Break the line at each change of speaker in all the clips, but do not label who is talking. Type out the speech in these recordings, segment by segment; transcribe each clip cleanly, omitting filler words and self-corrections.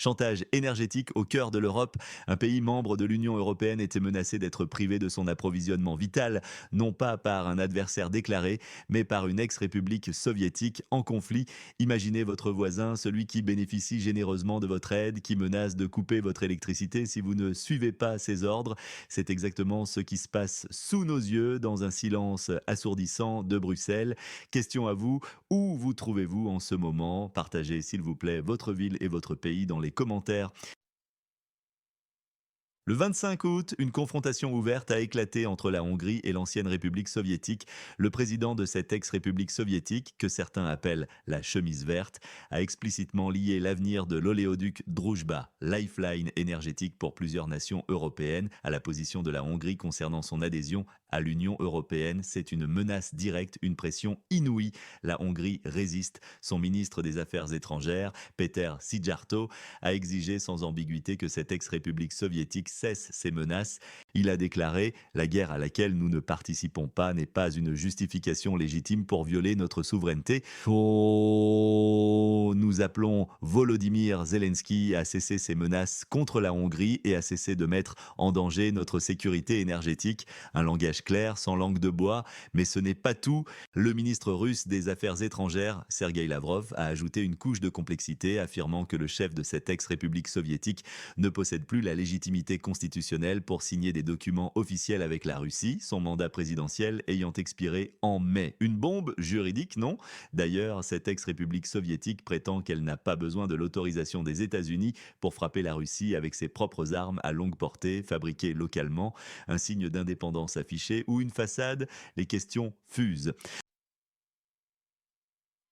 Chantage énergétique au cœur de l'Europe. Un pays membre de l'Union européenne était menacé d'être privé de son approvisionnement vital, non pas par un adversaire déclaré, mais par une ex-république soviétique en conflit. Imaginez votre voisin, celui qui bénéficie généreusement de votre aide, qui menace de couper votre électricité si vous ne suivez pas ses ordres. C'est exactement ce qui se passe sous nos yeux, dans un silence assourdissant de Bruxelles. Question à vous, où vous trouvez-vous en ce moment? Partagez s'il vous plaît votre ville et votre pays dans les commentaires. Le 25 août, une confrontation ouverte a éclaté entre la Hongrie et l'ancienne République soviétique. Le président de cette ex-République soviétique, que certains appellent la chemise verte, a explicitement lié l'avenir de l'oléoduc Druzhba, lifeline énergétique pour plusieurs nations européennes, à la position de la Hongrie concernant son adhésion à l'Union européenne. C'est une menace directe, une pression inouïe. La Hongrie résiste. Son ministre des Affaires étrangères, Péter Szijjártó, a exigé sans ambiguïté que cette ex-république soviétique cesse ses menaces. Il a déclaré: La guerre à laquelle nous ne participons pas n'est pas une justification légitime pour violer notre souveraineté. Oh, nous appelons Volodymyr Zelensky à cesser ses menaces contre la Hongrie et à cesser de mettre en danger notre sécurité énergétique. Un langage clair, sans langue de bois, mais ce n'est pas tout. Le ministre russe des Affaires étrangères, Sergei Lavrov, a ajouté une couche de complexité, affirmant que le chef de cette ex-république soviétique ne possède plus la légitimité constitutionnelle pour signer des documents officiels avec la Russie, son mandat présidentiel ayant expiré en mai. Une bombe juridique, non? D'ailleurs, cette ex-république soviétique prétend qu'elle n'a pas besoin de l'autorisation des États-Unis pour frapper la Russie avec ses propres armes à longue portée, fabriquées localement. Un signe d'indépendance affiché ou une façade? Les questions fusent.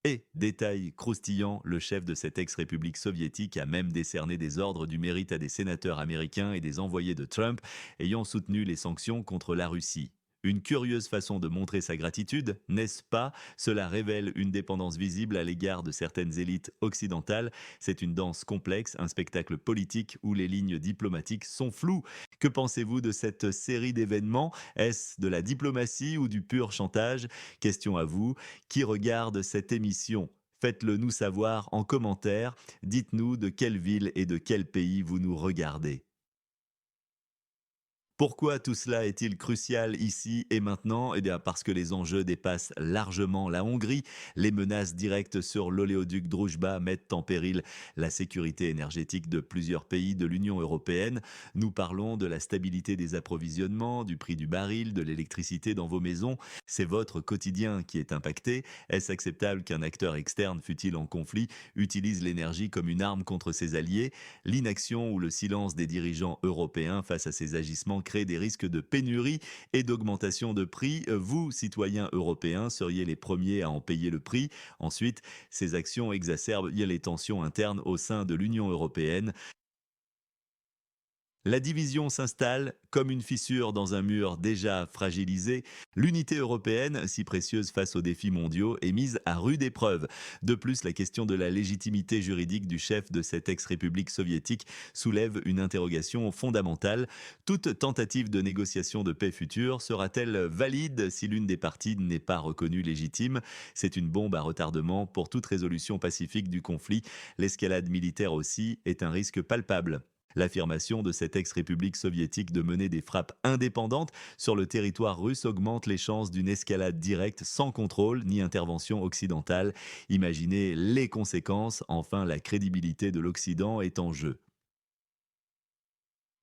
Et, détail croustillant, le chef de cette ex-république soviétique a même décerné des ordres du mérite à des sénateurs américains et des envoyés de Trump ayant soutenu les sanctions contre la Russie. Une curieuse façon de montrer sa gratitude, n'est-ce pas? Cela révèle une dépendance visible à l'égard de certaines élites occidentales. C'est une danse complexe, un spectacle politique où les lignes diplomatiques sont floues. Que pensez-vous de cette série d'événements? Est-ce de la diplomatie ou du pur chantage? Question à vous, qui regarde cette émission? Faites-le nous savoir en commentaire. Dites-nous de quelle ville et de quel pays vous nous regardez. Pourquoi tout cela est-il crucial ici et maintenant? Eh bien parce que les enjeux dépassent largement la Hongrie. Les menaces directes sur l'oléoduc Druzhba mettent en péril la sécurité énergétique de plusieurs pays de l'Union européenne. Nous parlons de la stabilité des approvisionnements, du prix du baril, de l'électricité dans vos maisons. C'est votre quotidien qui est impacté. Est-ce acceptable qu'un acteur externe, fût-il en conflit, utilise l'énergie comme une arme contre ses alliés? L'inaction ou le silence des dirigeants européens face à ces agissements crée des risques de pénurie et d'augmentation de prix. Vous, citoyens européens, seriez les premiers à en payer le prix. Ensuite, ces actions exacerbent les tensions internes au sein de l'Union européenne. La division s'installe comme une fissure dans un mur déjà fragilisé. L'unité européenne, si précieuse face aux défis mondiaux, est mise à rude épreuve. De plus, la question de la légitimité juridique du chef de cette ex-république soviétique soulève une interrogation fondamentale. Toute tentative de négociation de paix future sera-t-elle valide si l'une des parties n'est pas reconnue légitime? C'est une bombe à retardement pour toute résolution pacifique du conflit. L'escalade militaire aussi est un risque palpable. L'affirmation de cette ex-république soviétique de mener des frappes indépendantes sur le territoire russe augmente les chances d'une escalade directe sans contrôle ni intervention occidentale. Imaginez les conséquences, enfin la crédibilité de l'Occident est en jeu.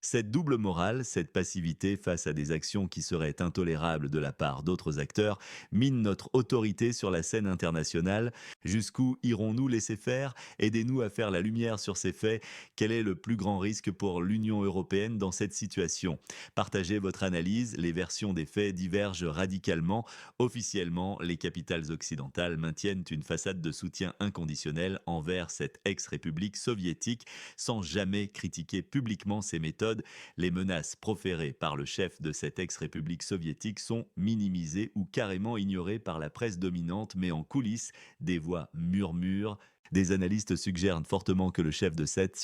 Cette double morale, cette passivité face à des actions qui seraient intolérables de la part d'autres acteurs, mine notre autorité sur la scène internationale. Jusqu'où irons-nous laisser faire? Aidez-nous à faire la lumière sur ces faits. Quel est le plus grand risque pour l'Union européenne dans cette situation? Partagez votre analyse. Les versions des faits divergent radicalement. Officiellement, les capitales occidentales maintiennent une façade de soutien inconditionnel envers cette ex-république soviétique sans jamais critiquer publiquement ses méthodes. Les menaces proférées par le chef de cette ex-république soviétique sont minimisées ou carrément ignorées par la presse dominante, mais en coulisses, des voix murmurent. Des analystes suggèrent fortement que le chef de cette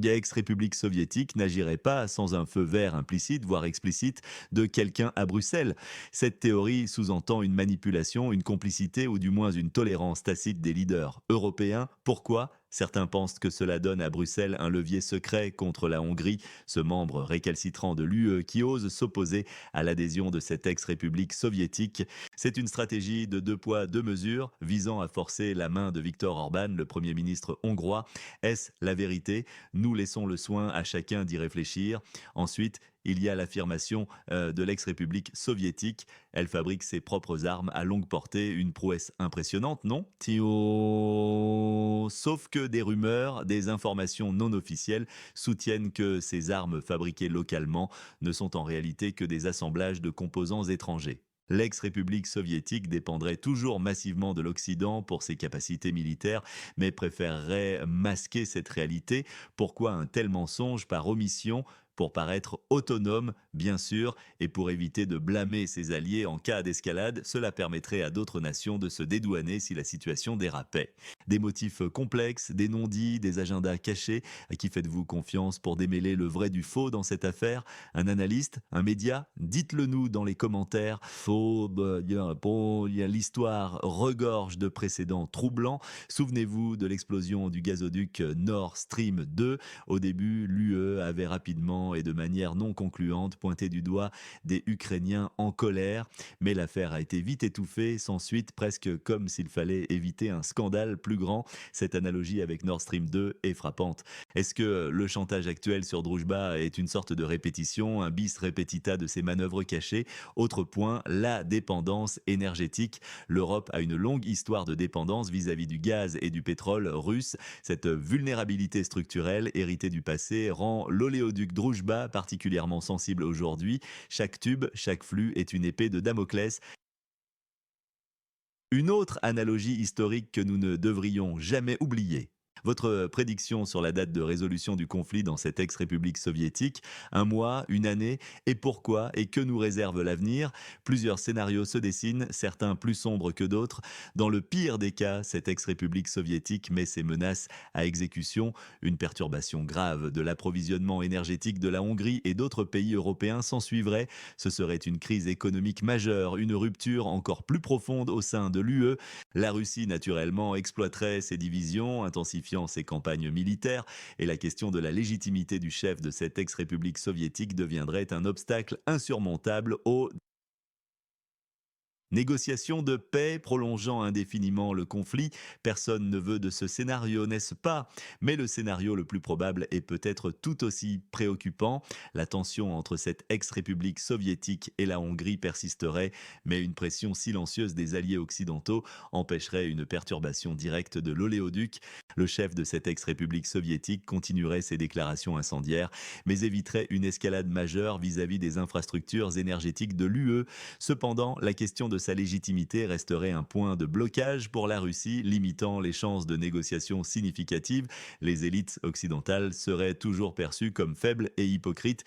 ex-république soviétique n'agirait pas sans un feu vert implicite, voire explicite, de quelqu'un à Bruxelles. Cette théorie sous-entend une manipulation, une complicité ou du moins une tolérance tacite des leaders européens. Pourquoi? Certains pensent que cela donne à Bruxelles un levier secret contre la Hongrie, ce membre récalcitrant de l'UE qui ose s'opposer à l'adhésion de cette ex-république soviétique. C'est une stratégie de deux poids, deux mesures, visant à forcer la main de Viktor Orban, le Premier ministre hongrois. Est-ce la vérité? Nous laissons le soin à chacun d'y réfléchir. Ensuite, il y a l'affirmation de l'ex-république soviétique. Elle fabrique ses propres armes à longue portée, une prouesse impressionnante, non Tio. Sauf que des rumeurs, des informations non officielles soutiennent que ces armes fabriquées localement ne sont en réalité que des assemblages de composants étrangers. L'ex-république soviétique dépendrait toujours massivement de l'Occident pour ses capacités militaires, mais préférerait masquer cette réalité. Pourquoi un tel mensonge par omission? Pour paraître autonome, bien sûr, et pour éviter de blâmer ses alliés en cas d'escalade, cela permettrait à d'autres nations de se dédouaner si la situation dérapait. Des motifs complexes, des non-dits, des agendas cachés. À qui faites-vous confiance pour démêler le vrai du faux dans cette affaire? Un analyste? Un média? Dites-le nous dans les commentaires. Faux, bah, bon, l'histoire regorge de précédents troublants. Souvenez-vous de l'explosion du gazoduc Nord Stream 2. Au début, l'UE avait rapidement et de manière non concluante pointé du doigt des Ukrainiens en colère, mais l'affaire a été vite étouffée, sans suite, presque comme s'il fallait éviter un scandale plus grand. Cette analogie avec Nord Stream 2 est frappante. Est-ce que le chantage actuel sur Druzhba est une sorte de répétition, un bis repetita de ces manœuvres cachées? Autre point, la dépendance énergétique. L'Europe a une longue histoire de dépendance vis-à-vis du gaz et du pétrole russe. Cette vulnérabilité structurelle héritée du passé rend l'oléoduc Druzhba particulièrement sensible aujourd'hui. Chaque tube, chaque flux est une épée de Damoclès. Une autre analogie historique que nous ne devrions jamais oublier. Votre prédiction sur la date de résolution du conflit dans cette ex-république soviétique, un mois, une année, et pourquoi et que nous réserve l'avenir? Plusieurs scénarios se dessinent, certains plus sombres que d'autres. Dans le pire des cas, cette ex-république soviétique met ses menaces à exécution. Une perturbation grave de l'approvisionnement énergétique de la Hongrie et d'autres pays européens s'ensuivrait. Ce serait une crise économique majeure, une rupture encore plus profonde au sein de l'UE. La Russie, naturellement, exploiterait ces divisions, intensifiant ses campagnes militaires, et la question de la légitimité du chef de cette ex-république soviétique deviendrait un obstacle insurmontable au négociation de paix prolongeant indéfiniment le conflit, personne ne veut de ce scénario, n'est-ce pas? Mais le scénario le plus probable est peut-être tout aussi préoccupant. La tension entre cette ex-république soviétique et la Hongrie persisterait, mais une pression silencieuse des alliés occidentaux empêcherait une perturbation directe de l'oléoduc. Le chef de cette ex-république soviétique continuerait ses déclarations incendiaires, mais éviterait une escalade majeure vis-à-vis des infrastructures énergétiques de l'UE. Cependant, la question de sa légitimité resterait un point de blocage pour la Russie, limitant les chances de négociations significatives. Les élites occidentales seraient toujours perçues comme faibles et hypocrites.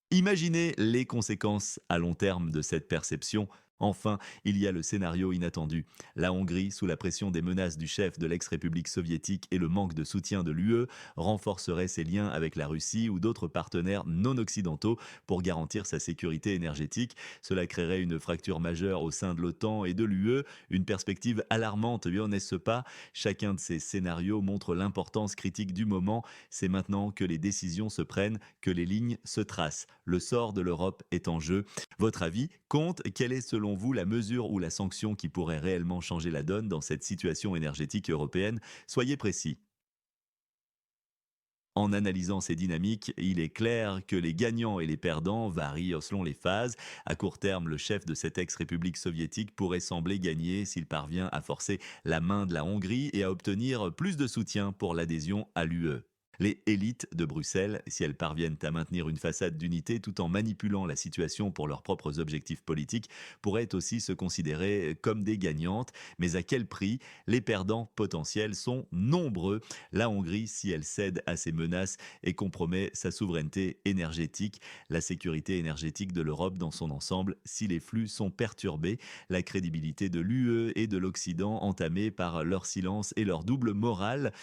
Imaginez les conséquences à long terme de cette perception. Enfin, il y a le scénario inattendu. La Hongrie, sous la pression des menaces du chef de l'ex-république soviétique et le manque de soutien de l'UE, renforcerait ses liens avec la Russie ou d'autres partenaires non occidentaux pour garantir sa sécurité énergétique. Cela créerait une fracture majeure au sein de l'OTAN et de l'UE, une perspective alarmante, n'est-ce pas? Chacun de ces scénarios montre l'importance critique du moment. C'est maintenant que les décisions se prennent, que les lignes se tracent. Le sort de l'Europe est en jeu. Votre avis compte. Quelle est selon vous la mesure ou la sanction qui pourrait réellement changer la donne dans cette situation énergétique européenne? Soyez précis. En analysant ces dynamiques, il est clair que les gagnants et les perdants varient selon les phases. À court terme, le chef de cette ex-république soviétique pourrait sembler gagner s'il parvient à forcer la main de la Hongrie et à obtenir plus de soutien pour l'adhésion à l'UE. Les élites de Bruxelles, si elles parviennent à maintenir une façade d'unité tout en manipulant la situation pour leurs propres objectifs politiques, pourraient aussi se considérer comme des gagnantes. Mais à quel prix? Les perdants potentiels sont nombreux. La Hongrie, si elle cède à ces menaces et compromet sa souveraineté énergétique, la sécurité énergétique de l'Europe dans son ensemble, si les flux sont perturbés, la crédibilité de l'UE et de l'Occident entamée par leur silence et leur double morale.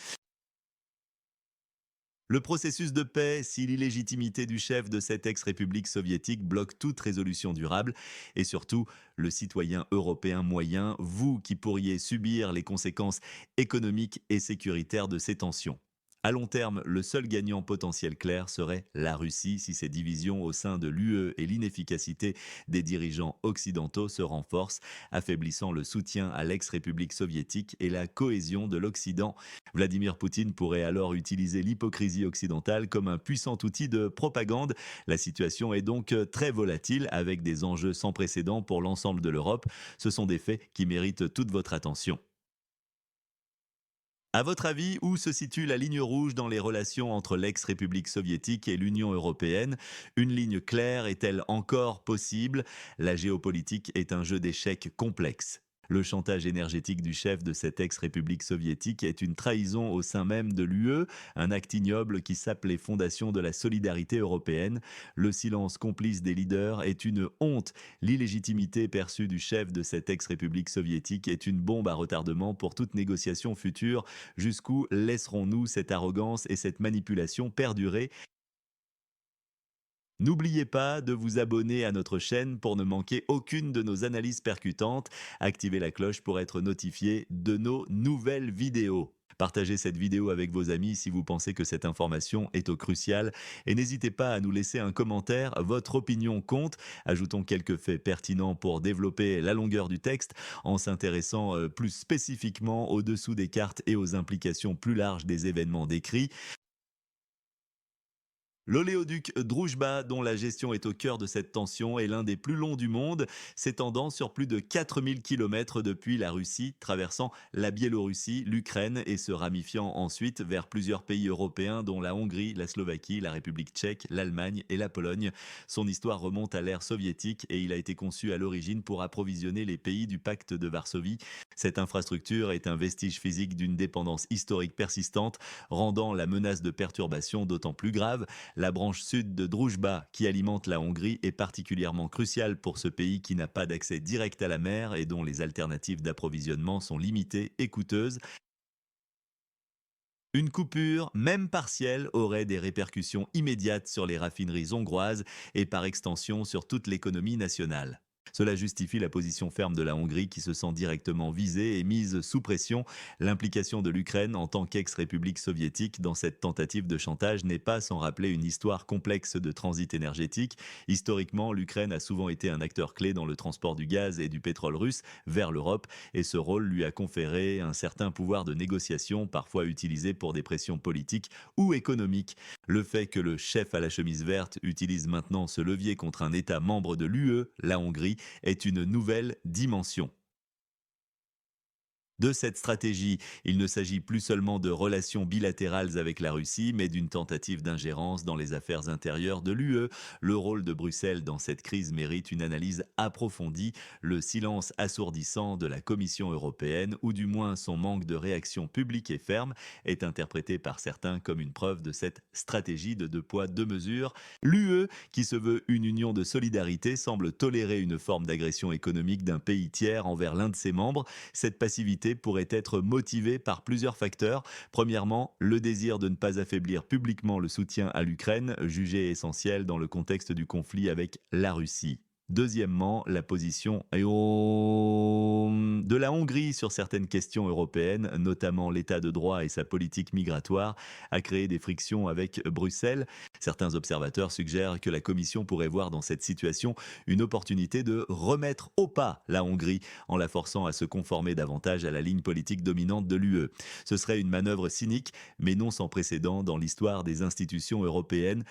Le processus de paix, si l'illégitimité du chef de cette ex-république soviétique bloque toute résolution durable, et surtout le citoyen européen moyen, vous qui pourriez subir les conséquences économiques et sécuritaires de ces tensions. À long terme, le seul gagnant potentiel clair serait la Russie si ces divisions au sein de l'UE et l'inefficacité des dirigeants occidentaux se renforcent, affaiblissant le soutien à l'ex-république soviétique et la cohésion de l'Occident. Vladimir Poutine pourrait alors utiliser l'hypocrisie occidentale comme un puissant outil de propagande. La situation est donc très volatile avec des enjeux sans précédent pour l'ensemble de l'Europe. Ce sont des faits qui méritent toute votre attention. À votre avis, où se situe la ligne rouge dans les relations entre l'ex-République soviétique et l'Union européenne? Une ligne claire est-elle encore possible? La géopolitique est un jeu d'échecs complexe. Le chantage énergétique du chef de cette ex-république soviétique est une trahison au sein même de l'UE, un acte ignoble qui sape les fondations de la solidarité européenne. Le silence complice des leaders est une honte. L'illégitimité perçue du chef de cette ex-république soviétique est une bombe à retardement pour toute négociation future. Jusqu'où laisserons-nous cette arrogance et cette manipulation perdurer? N'oubliez pas de vous abonner à notre chaîne pour ne manquer aucune de nos analyses percutantes. Activez la cloche pour être notifié de nos nouvelles vidéos. Partagez cette vidéo avec vos amis si vous pensez que cette information est au crucial et n'hésitez pas à nous laisser un commentaire, votre opinion compte. Ajoutons quelques faits pertinents pour développer la longueur du texte en s'intéressant plus spécifiquement au dessous des cartes et aux implications plus larges des événements décrits. L'oléoduc Druzhba, dont la gestion est au cœur de cette tension, est l'un des plus longs du monde, s'étendant sur plus de 4000 km depuis la Russie, traversant la Biélorussie, l'Ukraine et se ramifiant ensuite vers plusieurs pays européens dont la Hongrie, la Slovaquie, la République tchèque, l'Allemagne et la Pologne. Son histoire remonte à l'ère soviétique et il a été conçu à l'origine pour approvisionner les pays du pacte de Varsovie. Cette infrastructure est un vestige physique d'une dépendance historique persistante, rendant la menace de perturbation d'autant plus grave. La branche sud de Druzhba, qui alimente la Hongrie, est particulièrement cruciale pour ce pays qui n'a pas d'accès direct à la mer et dont les alternatives d'approvisionnement sont limitées et coûteuses. Une coupure, même partielle, aurait des répercussions immédiates sur les raffineries hongroises et par extension sur toute l'économie nationale. Cela justifie la position ferme de la Hongrie qui se sent directement visée et mise sous pression. L'implication de l'Ukraine en tant qu'ex-république soviétique dans cette tentative de chantage n'est pas sans rappeler une histoire complexe de transit énergétique. Historiquement, l'Ukraine a souvent été un acteur clé dans le transport du gaz et du pétrole russe vers l'Europe et ce rôle lui a conféré un certain pouvoir de négociation, parfois utilisé pour des pressions politiques ou économiques. Le fait que le chef à la chemise verte utilise maintenant ce levier contre un État membre de l'UE, la Hongrie, est une nouvelle dimension. De cette stratégie, il ne s'agit plus seulement de relations bilatérales avec la Russie, mais d'une tentative d'ingérence dans les affaires intérieures de l'UE. Le rôle de Bruxelles dans cette crise mérite une analyse approfondie. Le silence assourdissant de la Commission européenne, ou du moins son manque de réaction publique et ferme, est interprété par certains comme une preuve de cette stratégie de deux poids, deux mesures. L'UE, qui se veut une union de solidarité, semble tolérer une forme d'agression économique d'un pays tiers envers l'un de ses membres. Cette passivité pourrait être motivée par plusieurs facteurs. Premièrement, le désir de ne pas affaiblir publiquement le soutien à l'Ukraine, jugé essentiel dans le contexte du conflit avec la Russie. Deuxièmement, la position de la Hongrie sur certaines questions européennes, notamment l'état de droit et sa politique migratoire, a créé des frictions avec Bruxelles. Certains observateurs suggèrent que la Commission pourrait voir dans cette situation une opportunité de remettre au pas la Hongrie en la forçant à se conformer davantage à la ligne politique dominante de l'UE. Ce serait une manœuvre cynique, mais non sans précédent dans l'histoire des institutions européennes.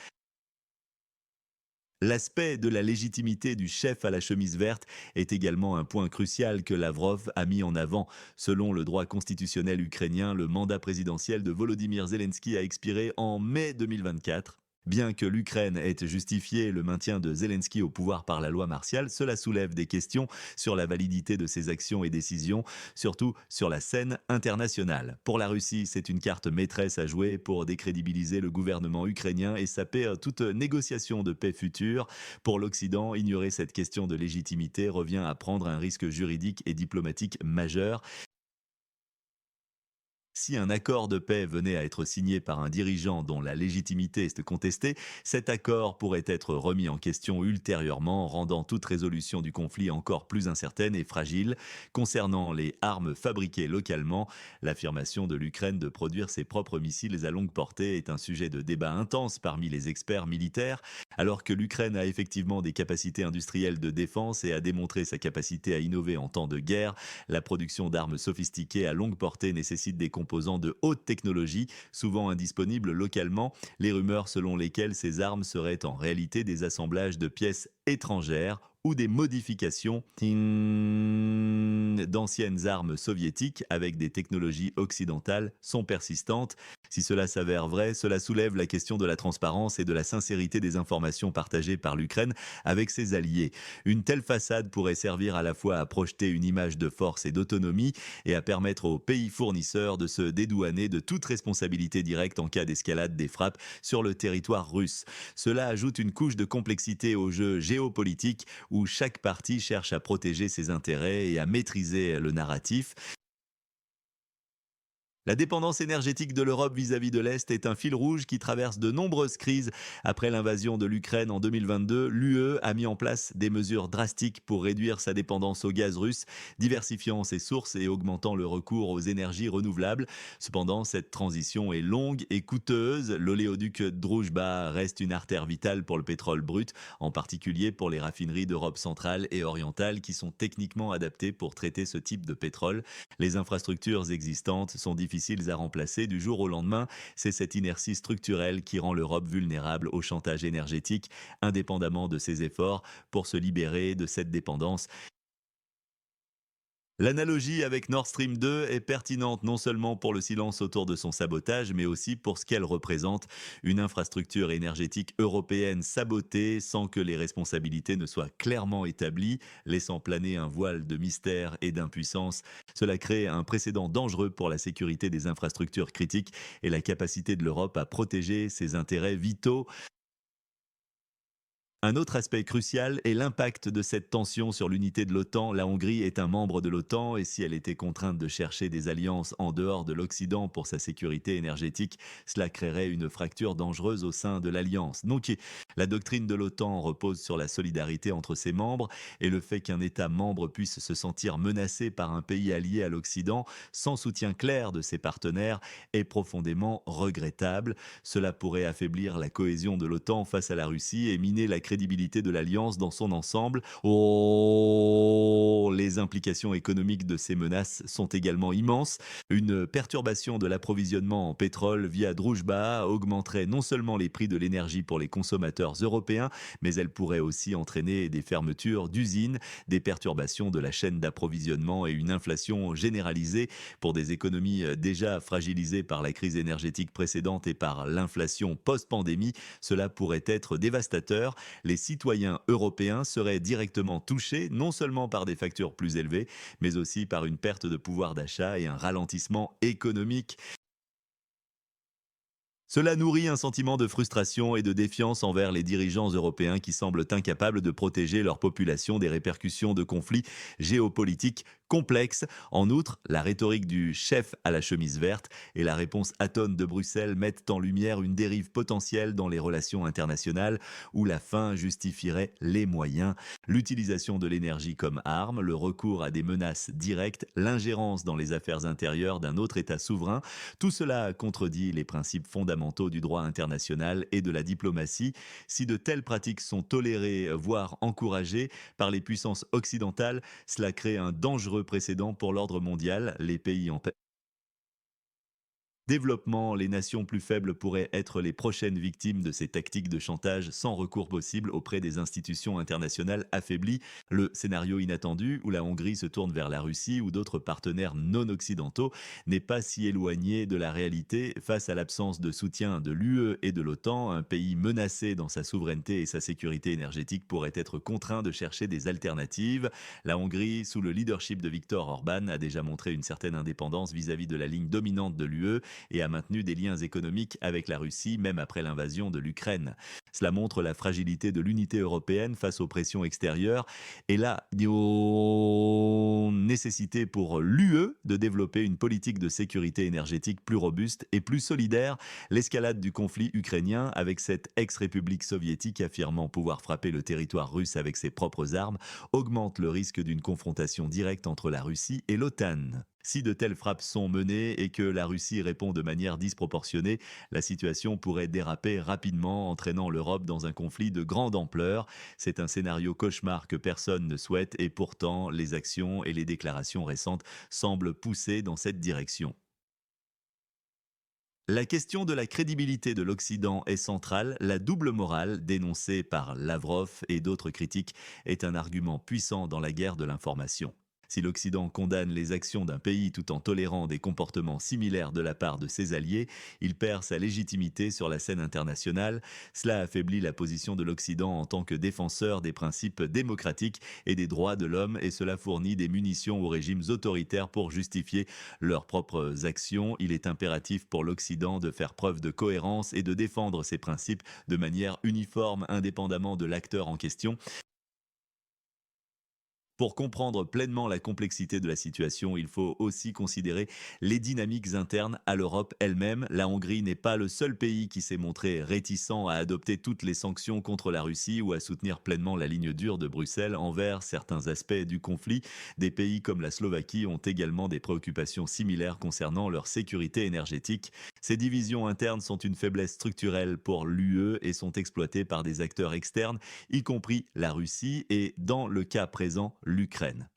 L'aspect de la légitimité du chef à la chemise verte est également un point crucial que Lavrov a mis en avant. Selon le droit constitutionnel ukrainien, le mandat présidentiel de Volodymyr Zelensky a expiré en mai 2024. Bien que l'Ukraine ait justifié le maintien de Zelensky au pouvoir par la loi martiale, cela soulève des questions sur la validité de ses actions et décisions, surtout sur la scène internationale. Pour la Russie, c'est une carte maîtresse à jouer pour décrédibiliser le gouvernement ukrainien et saper toute négociation de paix future. Pour l'Occident, ignorer cette question de légitimité revient à prendre un risque juridique et diplomatique majeur. Si un accord de paix venait à être signé par un dirigeant dont la légitimité est contestée, cet accord pourrait être remis en question ultérieurement, rendant toute résolution du conflit encore plus incertaine et fragile. Concernant les armes fabriquées localement, l'affirmation de l'Ukraine de produire ses propres missiles à longue portée est un sujet de débat intense parmi les experts militaires. Alors que l'Ukraine a effectivement des capacités industrielles de défense et a démontré sa capacité à innover en temps de guerre, la production d'armes sophistiquées à longue portée nécessite des composants de haute technologie, souvent indisponibles localement. Les rumeurs selon lesquelles ces armes seraient en réalité des assemblages de pièces étrangères ou des modifications d'anciennes armes soviétiques avec des technologies occidentales sont persistantes. Si cela s'avère vrai, cela soulève la question de la transparence et de la sincérité des informations partagées par l'Ukraine avec ses alliés. Une telle façade pourrait servir à la fois à projeter une image de force et d'autonomie et à permettre aux pays fournisseurs de se dédouaner de toute responsabilité directe en cas d'escalade des frappes sur le territoire russe. Cela ajoute une couche de complexité au jeu géopolitique où chaque partie cherche à protéger ses intérêts et à maîtriser le narratif. La dépendance énergétique de l'Europe vis-à-vis de l'Est est un fil rouge qui traverse de nombreuses crises. Après l'invasion de l'Ukraine en 2022, l'UE a mis en place des mesures drastiques pour réduire sa dépendance au gaz russe, diversifiant ses sources et augmentant le recours aux énergies renouvelables. Cependant, cette transition est longue et coûteuse. L'oléoduc Druzhba reste une artère vitale pour le pétrole brut, en particulier pour les raffineries d'Europe centrale et orientale qui sont techniquement adaptées pour traiter ce type de pétrole. Les infrastructures existantes sont difficiles à remplacer du jour au lendemain. C'est cette inertie structurelle qui rend l'Europe vulnérable au chantage énergétique, indépendamment de ses efforts pour se libérer de cette dépendance. L'analogie avec Nord Stream 2 est pertinente non seulement pour le silence autour de son sabotage, mais aussi pour ce qu'elle représente, une infrastructure énergétique européenne sabotée sans que les responsabilités ne soient clairement établies, laissant planer un voile de mystère et d'impuissance. Cela crée un précédent dangereux pour la sécurité des infrastructures critiques et la capacité de l'Europe à protéger ses intérêts vitaux. Un autre aspect crucial est l'impact de cette tension sur l'unité de l'OTAN. La Hongrie est un membre de l'OTAN et si elle était contrainte de chercher des alliances en dehors de l'Occident pour sa sécurité énergétique, cela créerait une fracture dangereuse au sein de l'alliance. Donc la doctrine de l'OTAN repose sur la solidarité entre ses membres et le fait qu'un État membre puisse se sentir menacé par un pays allié à l'Occident sans soutien clair de ses partenaires est profondément regrettable. Cela pourrait affaiblir la cohésion de l'OTAN face à la Russie et miner la crédibilité de l'Alliance dans son ensemble. Oh, les implications économiques de ces menaces sont également immenses. Une perturbation de l'approvisionnement en pétrole via Druzhba augmenterait non seulement les prix de l'énergie pour les consommateurs européens, mais elle pourrait aussi entraîner des fermetures d'usines, des perturbations de la chaîne d'approvisionnement et une inflation généralisée pour des économies déjà fragilisées par la crise énergétique précédente et par l'inflation post-pandémie. Cela pourrait être dévastateur. Les citoyens européens seraient directement touchés non seulement par des factures plus élevées, mais aussi par une perte de pouvoir d'achat et un ralentissement économique. Cela nourrit un sentiment de frustration et de défiance envers les dirigeants européens qui semblent incapables de protéger leur population des répercussions de conflits géopolitiques complexes. En outre, la rhétorique du chef à la chemise verte et la réponse atone de Bruxelles mettent en lumière une dérive potentielle dans les relations internationales où la fin justifierait les moyens. L'utilisation de l'énergie comme arme, le recours à des menaces directes, l'ingérence dans les affaires intérieures d'un autre État souverain, tout cela contredit les principes fondamentaux du droit international et de la diplomatie. Si de telles pratiques sont tolérées, voire encouragées par les puissances occidentales, cela crée un dangereux précédent pour l'ordre mondial. Les pays en développement, les nations plus faibles pourraient être les prochaines victimes de ces tactiques de chantage sans recours possible auprès des institutions internationales affaiblies. Le scénario inattendu, où la Hongrie se tourne vers la Russie ou d'autres partenaires non occidentaux, n'est pas si éloigné de la réalité. Face à l'absence de soutien de l'UE et de l'OTAN, un pays menacé dans sa souveraineté et sa sécurité énergétique pourrait être contraint de chercher des alternatives. La Hongrie, sous le leadership de Viktor Orban, a déjà montré une certaine indépendance vis-à-vis de la ligne dominante de l'UE et a maintenu des liens économiques avec la Russie même après l'invasion de l'Ukraine. Cela montre la fragilité de l'unité européenne face aux pressions extérieures et la nécessité pour l'UE de développer une politique de sécurité énergétique plus robuste et plus solidaire. L'escalade du conflit ukrainien avec cette ex-république soviétique affirmant pouvoir frapper le territoire russe avec ses propres armes augmente le risque d'une confrontation directe entre la Russie et l'OTAN. Si de telles frappes sont menées et que la Russie répond de manière disproportionnée, la situation pourrait déraper rapidement, entraînant l'Europe dans un conflit de grande ampleur. C'est un scénario cauchemar que personne ne souhaite et pourtant les actions et les déclarations récentes semblent pousser dans cette direction. La question de la crédibilité de l'Occident est centrale. La double morale, dénoncée par Lavrov et d'autres critiques, est un argument puissant dans la guerre de l'information. Si l'Occident condamne les actions d'un pays tout en tolérant des comportements similaires de la part de ses alliés, il perd sa légitimité sur la scène internationale. Cela affaiblit la position de l'Occident en tant que défenseur des principes démocratiques et des droits de l'homme et cela fournit des munitions aux régimes autoritaires pour justifier leurs propres actions. Il est impératif pour l'Occident de faire preuve de cohérence et de défendre ses principes de manière uniforme, indépendamment de l'acteur en question. Pour comprendre pleinement la complexité de la situation, il faut aussi considérer les dynamiques internes à l'Europe elle-même. La Hongrie n'est pas le seul pays qui s'est montré réticent à adopter toutes les sanctions contre la Russie ou à soutenir pleinement la ligne dure de Bruxelles envers certains aspects du conflit. Des pays comme la Slovaquie ont également des préoccupations similaires concernant leur sécurité énergétique. Ces divisions internes sont une faiblesse structurelle pour l'UE et sont exploitées par des acteurs externes y compris la Russie et, dans le cas présent, l'Ukraine.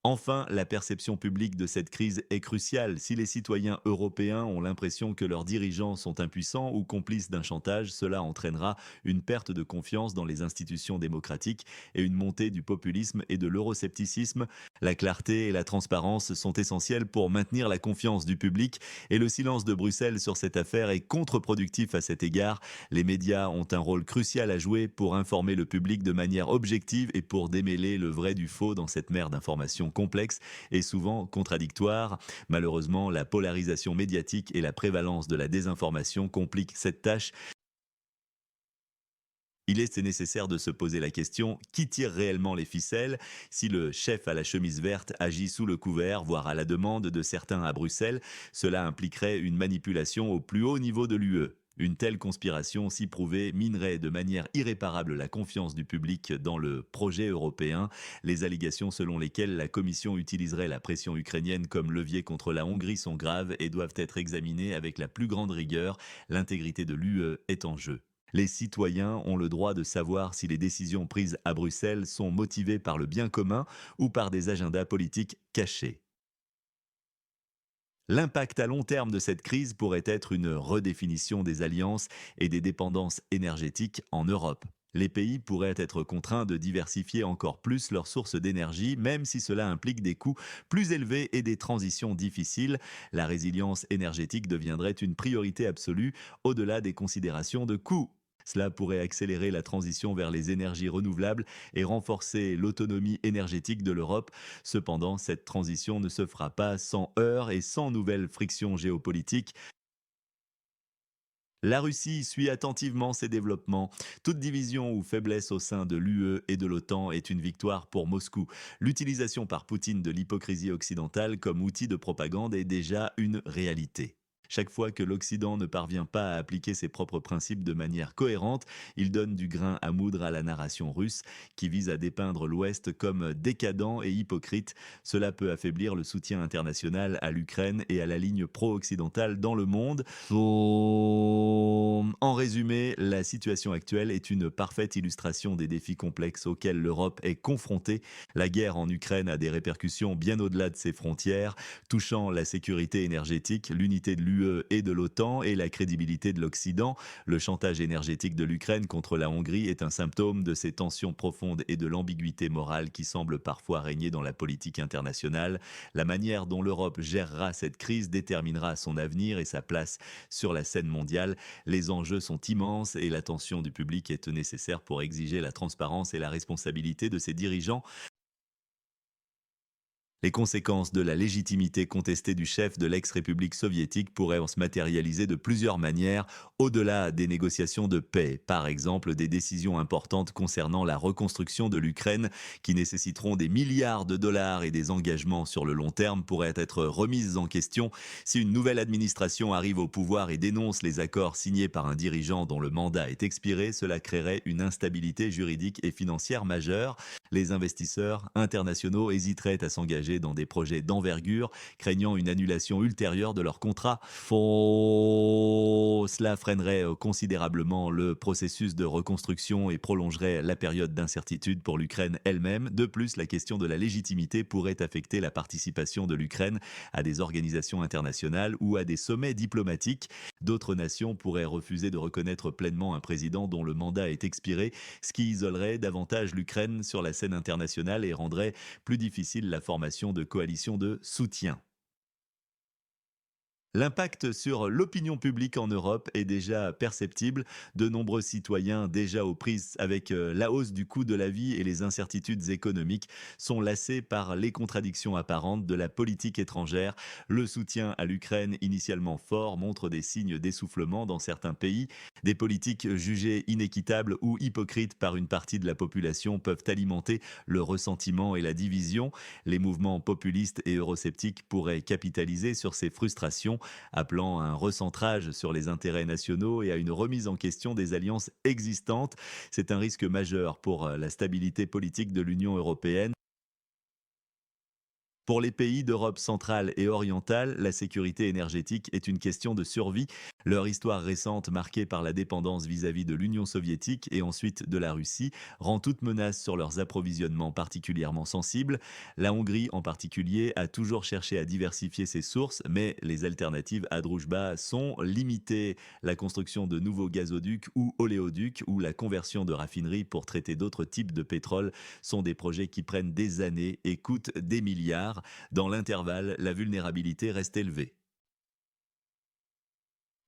Enfin, la perception publique de cette crise est cruciale. Si les citoyens européens ont l'impression que leurs dirigeants sont impuissants ou complices d'un chantage, cela entraînera une perte de confiance dans les institutions démocratiques et une montée du populisme et de l'euroscepticisme. La clarté et la transparence sont essentielles pour maintenir la confiance du public et le silence de Bruxelles sur cette affaire est contre-productif à cet égard. Les médias ont un rôle crucial à jouer pour informer le public de manière objective et pour démêler le vrai du faux dans cette mer d'informations complexes et souvent contradictoires. Malheureusement, la polarisation médiatique et la prévalence de la désinformation compliquent cette tâche. Il est nécessaire de se poser la question qui tire réellement les ficelles. Si le chef à la chemise verte agit sous le couvert, voire à la demande de certains à Bruxelles, cela impliquerait une manipulation au plus haut niveau de l'UE. Une telle conspiration, si prouvée, minerait de manière irréparable la confiance du public dans le projet européen. Les allégations selon lesquelles la Commission utiliserait la pression ukrainienne comme levier contre la Hongrie sont graves et doivent être examinées avec la plus grande rigueur. L'intégrité de l'UE est en jeu. Les citoyens ont le droit de savoir si les décisions prises à Bruxelles sont motivées par le bien commun ou par des agendas politiques cachés. L'impact à long terme de cette crise pourrait être une redéfinition des alliances et des dépendances énergétiques en Europe. Les pays pourraient être contraints de diversifier encore plus leurs sources d'énergie, même si cela implique des coûts plus élevés et des transitions difficiles. La résilience énergétique deviendrait une priorité absolue au-delà des considérations de coûts. Cela pourrait accélérer la transition vers les énergies renouvelables et renforcer l'autonomie énergétique de l'Europe. Cependant, cette transition ne se fera pas sans heurts et sans nouvelles frictions géopolitiques. La Russie suit attentivement ces développements. Toute division ou faiblesse au sein de l'UE et de l'OTAN est une victoire pour Moscou. L'utilisation par Poutine de l'hypocrisie occidentale comme outil de propagande est déjà une réalité. Chaque fois que l'Occident ne parvient pas à appliquer ses propres principes de manière cohérente, il donne du grain à moudre à la narration russe qui vise à dépeindre l'Ouest comme décadent et hypocrite. Cela peut affaiblir le soutien international à l'Ukraine et à la ligne pro-occidentale dans le monde. En résumé, la situation actuelle est une parfaite illustration des défis complexes auxquels l'Europe est confrontée. La guerre en Ukraine a des répercussions bien au-delà de ses frontières, touchant la sécurité énergétique, l'unité de l'UE et de l'OTAN et la crédibilité de l'Occident. Le chantage énergétique de l'Ukraine contre la Hongrie est un symptôme de ces tensions profondes et de l'ambiguïté morale qui semble parfois régner dans la politique internationale. La manière dont l'Europe gérera cette crise déterminera son avenir et sa place sur la scène mondiale. Les enjeux sont immenses et l'attention du public est nécessaire pour exiger la transparence et la responsabilité de ses dirigeants. Les conséquences de la légitimité contestée du chef de l'ex-République soviétique pourraient se matérialiser de plusieurs manières, au-delà des négociations de paix. Par exemple, des décisions importantes concernant la reconstruction de l'Ukraine, qui nécessiteront des milliards de dollars et des engagements sur le long terme, pourraient être remises en question si une nouvelle administration arrive au pouvoir et dénonce les accords signés par un dirigeant dont le mandat est expiré. Cela créerait une instabilité juridique et financière majeure. Les investisseurs internationaux hésiteraient à s'engager dans des projets d'envergure, craignant une annulation ultérieure de leur contrat. Cela freinerait considérablement le processus de reconstruction et prolongerait la période d'incertitude pour l'Ukraine elle-même. De plus, la question de la légitimité pourrait affecter la participation de l'Ukraine à des organisations internationales ou à des sommets diplomatiques. D'autres nations pourraient refuser de reconnaître pleinement un président dont le mandat est expiré, ce qui isolerait davantage l'Ukraine sur la scène internationale et rendrait plus difficile la formation de coalitions de soutien. L'impact sur l'opinion publique en Europe est déjà perceptible. De nombreux citoyens, déjà aux prises avec la hausse du coût de la vie et les incertitudes économiques, sont lassés par les contradictions apparentes de la politique étrangère. Le soutien à l'Ukraine, initialement fort, montre des signes d'essoufflement dans certains pays. Des politiques jugées inéquitables ou hypocrites par une partie de la population peuvent alimenter le ressentiment et la division. Les mouvements populistes et eurosceptiques pourraient capitaliser sur ces frustrations, appelant à un recentrage sur les intérêts nationaux et à une remise en question des alliances existantes. C'est un risque majeur pour la stabilité politique de l'Union européenne. Pour les pays d'Europe centrale et orientale, la sécurité énergétique est une question de survie. Leur histoire récente, marquée par la dépendance vis-à-vis de l'Union soviétique et ensuite de la Russie, rend toute menace sur leurs approvisionnements particulièrement sensibles. La Hongrie, en particulier, a toujours cherché à diversifier ses sources, mais les alternatives à Druzhba sont limitées. La construction de nouveaux gazoducs ou oléoducs ou la conversion de raffineries pour traiter d'autres types de pétrole sont des projets qui prennent des années et coûtent des milliards. Dans l'intervalle, la vulnérabilité reste élevée.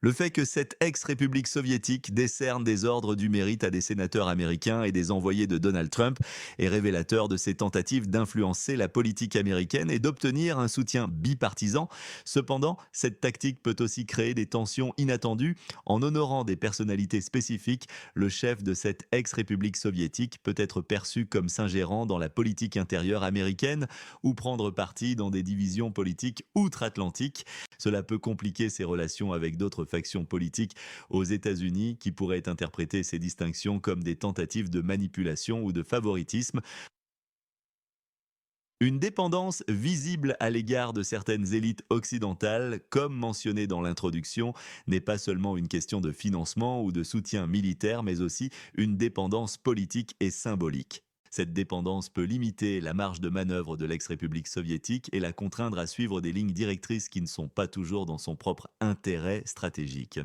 Le fait que cette ex-république soviétique décerne des ordres du mérite à des sénateurs américains et des envoyés de Donald Trump est révélateur de ses tentatives d'influencer la politique américaine et d'obtenir un soutien bipartisan. Cependant, cette tactique peut aussi créer des tensions inattendues. En honorant des personnalités spécifiques, le chef de cette ex-république soviétique peut être perçu comme s'ingérant dans la politique intérieure américaine ou prendre parti dans des divisions politiques outre-Atlantique. Cela peut compliquer ses relations avec d'autres factions politiques aux États-Unis qui pourraient interpréter ces distinctions comme des tentatives de manipulation ou de favoritisme. Une dépendance visible à l'égard de certaines élites occidentales, comme mentionné dans l'introduction, n'est pas seulement une question de financement ou de soutien militaire, mais aussi une dépendance politique et symbolique. Cette dépendance peut limiter la marge de manœuvre de l'ex-République soviétique et la contraindre à suivre des lignes directrices qui ne sont pas toujours dans son propre intérêt stratégique.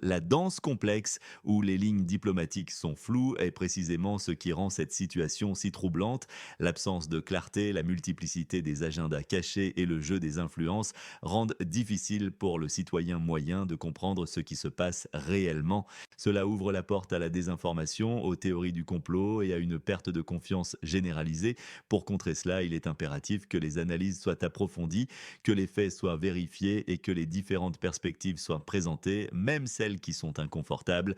La danse complexe où les lignes diplomatiques sont floues est précisément ce qui rend cette situation si troublante. L'absence de clarté, la multiplicité des agendas cachés et le jeu des influences rendent difficile pour le citoyen moyen de comprendre ce qui se passe réellement. Cela ouvre la porte à la désinformation, aux théories du complot et à une perte de confiance généralisée. Pour contrer cela, il est impératif que les analyses soient approfondies, que les faits soient vérifiés et que les différentes perspectives soient présentées, même celles qui sont inconfortables.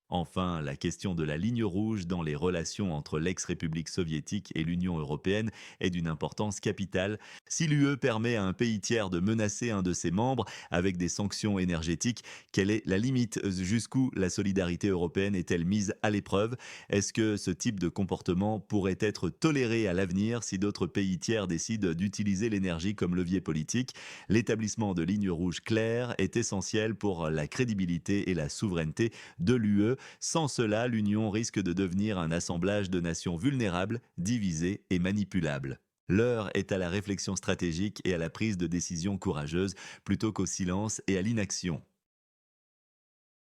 Enfin, la question de la ligne rouge dans les relations entre l'ex-République soviétique et l'Union européenne est d'une importance capitale. Si l'UE permet à un pays tiers de menacer un de ses membres avec des sanctions énergétiques, quelle est la limite? Jusqu'où la solidarité européenne est-elle mise à l'épreuve? Est-ce que ce type de comportement pourrait être toléré à l'avenir si d'autres pays tiers décident d'utiliser l'énergie comme levier politique? L'établissement de lignes rouges claires est essentiel pour la crédibilité et la souveraineté de l'UE. Sans cela, l'Union risque de devenir un assemblage de nations vulnérables, divisées et manipulables. L'heure est à la réflexion stratégique et à la prise de décisions courageuses plutôt qu'au silence et à l'inaction.